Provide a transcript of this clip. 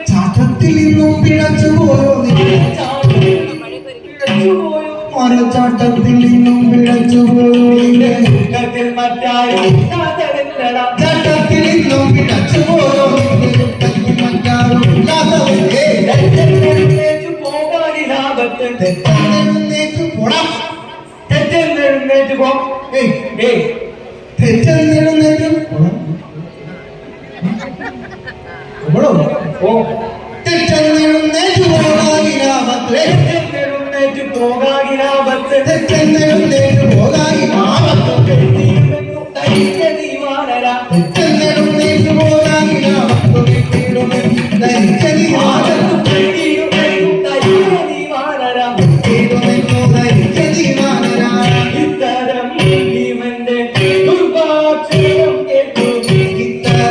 ചാട്ടത്തിൽ നിന്നും പിഴച്ചുപോയോ മരച്ചാട്ടത്തിൽ നിന്നും പിഴച്ചുപോയോ ചാട്ടത്തിൽ നിന്നും പിഴച്ചുപോയോ തെറ്റെഴുന്നേറ്റ് പോകാകിരാപത്ത്